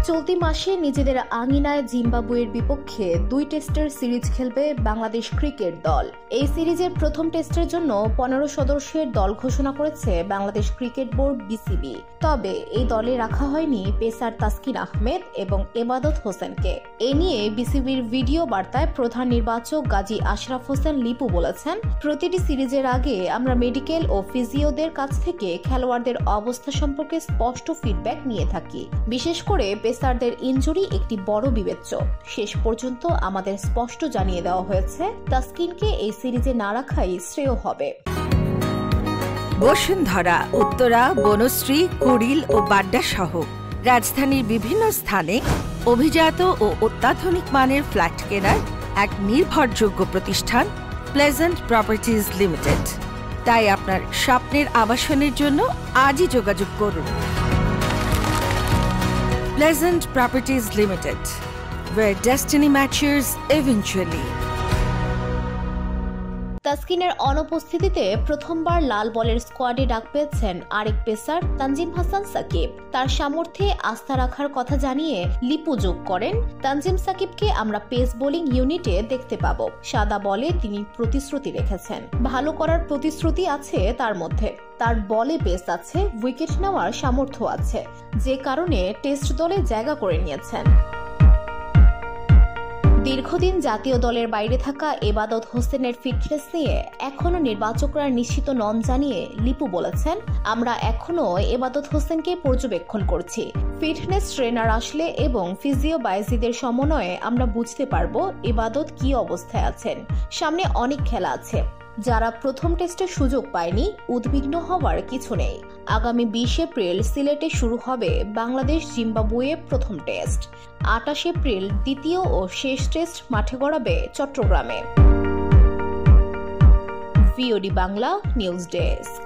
চলতি মাসে নিজেদের আঙিনায় জিম্বাবুয়ের বিপক্ষে 2 টেস্টের সিরিজ খেলবে বাংলাদেশ ক্রিকেট দল। এই সিরিজের প্রথম টেস্টের জন্য 15 সদস্যের দল ঘোষণা করেছে বাংলাদেশ ক্রিকেট বোর্ড বিসিবি। তবে এই দলে রাখা হয়নি পেসার তাসকিন আহমেদ এবং এবাদত হোসেনকে। এ নিয়ে বিসিবির ভিডিও বার্তায় প্রধান নির্বাচক গাজী আশরাফ হোসেন লিপু বলেছেন, প্রতিটি সিরিজের আগে আমরা মেডিকেল ও ফিজিওদের কাছ থেকে খেলোয়াড়দের অবস্থা সম্পর্কে স্পষ্ট ফিডব্যাক নিয়ে থাকি। বিশেষ করে পেসারদের ইনজুরি একটি বড় বিবেচ্য। শেষ পর্যন্ত আমাদের স্পষ্ট জানিয়ে দেওয়া হয়েছে তাসকিনকে এই সিরিজে না রাখাই শ্রেয় হবে। বসুন্ধরা, উত্তরা, বনশ্রী, কুড়িল ও বাড্ডা সহ রাজধানীর বিভিন্ন স্থানে অভিজাত ও অত্যাধুনিক মানের ফ্ল্যাট কেনার এক নির্ভরযোগ্য প্রতিষ্ঠান প্লেজেন্ট প্রপার্টিজ লিমিটেড। তাই আপনার স্বপ্নের আবাসনের জন্য আজই যোগাযোগ করুন। Pleasant Properties Limited, where destiny matches eventually. তাসকিনের অনুপস্থিতিতে প্রথমবার লাল বলের স্কোয়াডে ডাক পেয়েছেন আরেক পেসার তানজিম হাসান সাকিব। তার সামর্থ্যে আস্থা রাখার কথা জানিয়ে লিপু যোগ করেন, তানজিম সাকিবকে আমরা পেস বোলিং ইউনিটে দেখতে পাব। সাদা বলে তিনি প্রতিশ্রুতি রেখেছেন, ভালো করার প্রতিশ্রুতি আছে তার মধ্যে। তার বলে পেস আছে, উইকেট নেওয়ার সামর্থ্য আছে, যে কারণে টেস্ট দলে জায়গা করে নিয়েছেন। দীর্ঘদিন জাতীয় দলের বাইরে থাকা এবাদত হোসেনের ফিটনেস নিয়ে এখনো নির্বাচকরা নিশ্চিত নন জানিয়ে লিপু বলেছেন, আমরা এখনো এবাদত হোসেনকে পর্যবেক্ষণ করছি। ফিটনেস ট্রেনার আসলে এবং ফিজিও বাইজিদের সমন্বয়ে আমরা বুঝতে পারবো এবাদত কি অবস্থায় আছেন। সামনে অনেক খেলা আছে। যারা প্রথম টেস্টে সুযোগ পায়নি, উদ্বিগ্ন হওয়ার কিছু নেই। আগামী 20 এপ্রিল সিলেটে শুরু হবে বাংলাদেশ জিম্বাবুয়ে প্রথম টেস্ট। 28 এপ্রিল দ্বিতীয় ও শেষ টেস্ট মাঠে গড়াবে চট্টগ্রামে। VOD Bangla news desk.